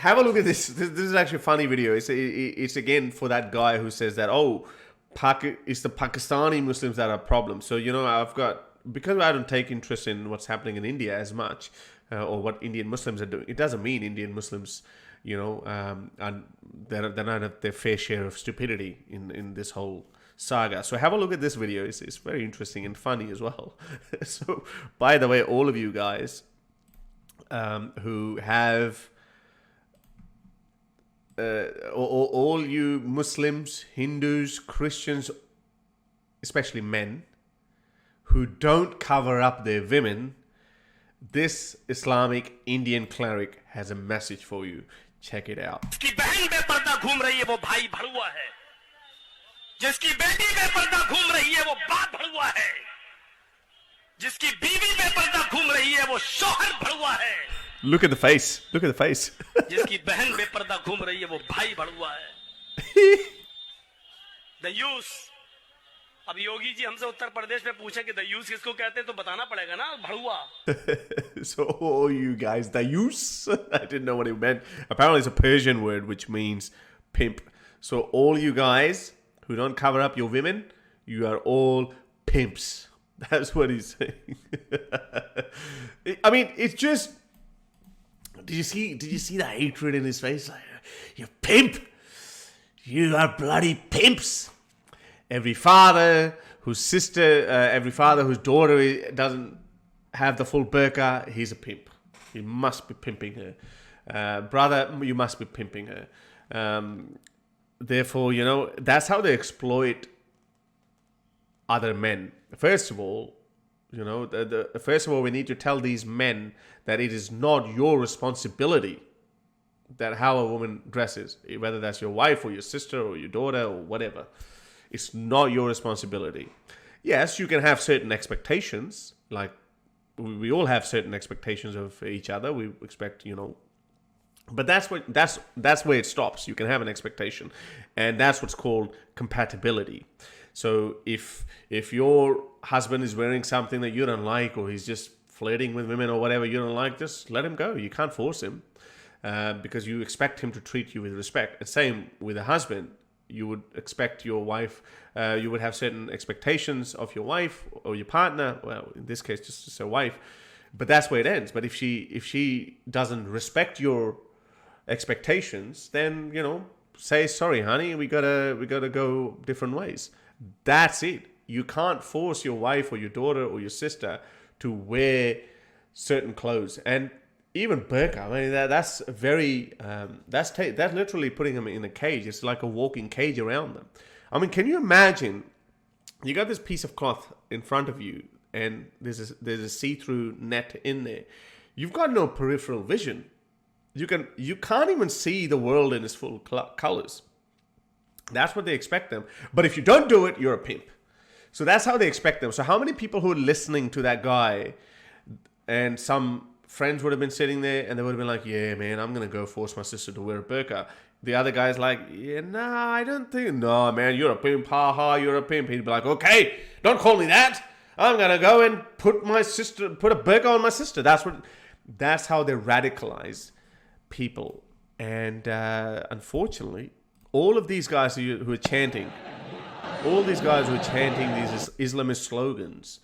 have a look at this. This is actually a funny video. It's again for that guy who says that, oh, it's the Pakistani Muslims that are a problem. So, you know, because I don't take interest in what's happening in India as much, or what Indian Muslims are doing, it doesn't mean Indian Muslims, you know, they're not at their fair share of stupidity in this whole saga. So have a look at this video. It's very interesting and funny as well. So, by the way, all of you guys who have all you Muslims, Hindus, Christians, especially men, who don't cover up their women, this Islamic Indian cleric has a message for you. Check it out. जिसकी बहन बेपर्दा घूम रही है वो भाई भड़ुआ है, जिसकी बेटी बेपर्दा घूम रही है वो बाप भड़ुआ है, जिसकी बीवी बेपर्दा घूम रही है वो शौहर भड़ुआ है. Look at the face. Look at the face. जिसकी बहन बेपर्दा घूम रही है वो भाई भड़ुआ है. दयूस. अब योगी जी हमसे उत्तर प्रदेश में पूछे कि दयूस किसको कहते हैं तो बताना पड़ेगा ना, भड़ुआ. So all you guys, dayus, I didn't know what it meant. Apparently it's a Persian word which means pimp. So all you guys who don't cover up your women, you are all pimps. That's what he's saying. I mean, it's just, did you see the hatred in his face? Like, you pimp, you are bloody pimps. Every father whose daughter doesn't have the full burqa, he's a pimp. You must be pimping her. Brother, you must be pimping her. Therefore, you know, that's how they exploit other men. First of all, you know, first of all, we need to tell these men that it is not your responsibility that how a woman dresses, whether that's your wife or your sister or your daughter or whatever. It's not your responsibility. Yes, you can have certain expectations, like we all have certain expectations of each other. We expect, you know, but that's where it stops. You can have an expectation, and that's what's called compatibility. So if your husband is wearing something that you don't like, or he's just flirting with women or whatever you don't like, just let him go. You can't force him, because you expect him to treat you with respect. The same with a husband. You would expect your wife, you would have certain expectations of your wife or your partner. Well, in this case, just a wife. But that's where it ends. But if she doesn't respect your expectations, then, you know, say, sorry, honey, we gotta go different ways. That's it. You can't force your wife or your daughter or your sister to wear certain clothes. And even burqa, I mean, that's very, that's literally putting them in a cage. It's like a walking cage around them. I mean, can you imagine? You got this piece of cloth in front of you, and there's a see-through net in there. You've got no peripheral vision. You can't even see the world in its full colors. That's what they expect them. But if you don't do it, you're a pimp. So that's how they expect them. So how many people who are listening to that guy, and some friends would have been sitting there and they would have been like, yeah, man, I'm going to go force my sister to wear a burqa. The other guy's like, yeah, nah, I don't think, no, man, you're a pimp, ha, you're a pimp. He'd be like, okay, don't call me that. I'm going to go and put a burqa on my sister. That's how they radicalize people. And unfortunately, all of these guys who are chanting, these Islamist slogans,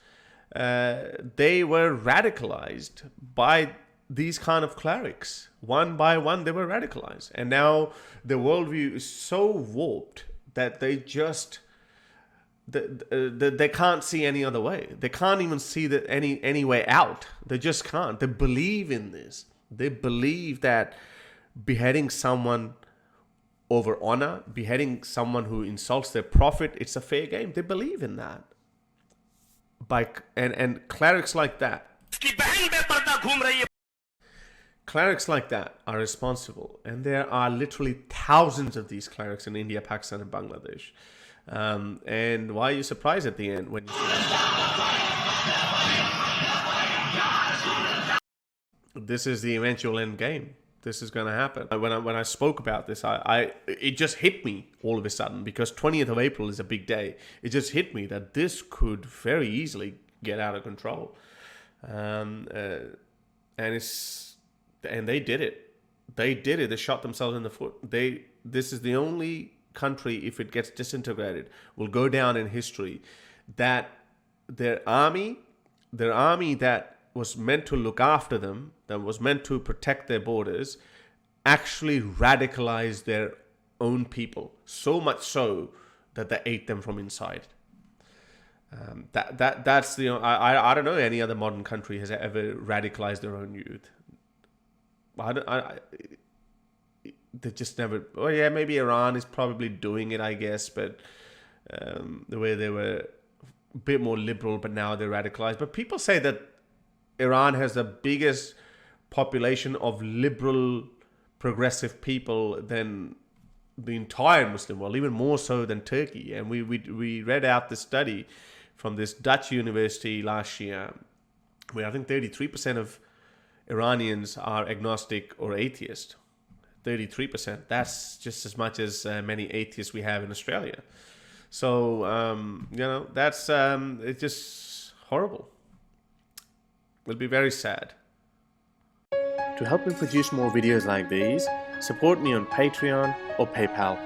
they were radicalized by these kind of clerics. One by one, they were radicalized. And now the worldview is so warped that they just, they can't see any other way. They can't even see any way out. They just can't. They believe in this. They believe that beheading someone over honor, beheading someone who insults their prophet, it's a fair game. They believe in that. And clerics like that, are responsible, and there are literally thousands of these clerics in India, Pakistan, and Bangladesh. And why are you surprised at the end when you see this is the eventual end game? This is going to happen. When I spoke about this, it just hit me all of a sudden, because 20th of April is a big day. It just hit me that this could very easily get out of control, and they did it. They did it. They shot themselves in the foot. This is the only country, if it gets disintegrated, will go down in history, that their army that was meant to look after them, that was meant to protect their borders, actually radicalized their own people, so much so that they ate them from inside. That's the, I don't know any other modern country has ever radicalized their own youth. They just never. Oh yeah, maybe Iran is probably doing it, I guess, but the way they were a bit more liberal, but now they're radicalized. But people say that Iran has the biggest population of liberal, progressive people than the entire Muslim world, even more so than Turkey. And we read out this study from this Dutch university last year, where I think 33% of Iranians are agnostic or atheist. 33%. That's just as much as many atheists we have in Australia. So, that's it's just horrible. It'll be very sad. To help me produce more videos like these, support me on Patreon or PayPal.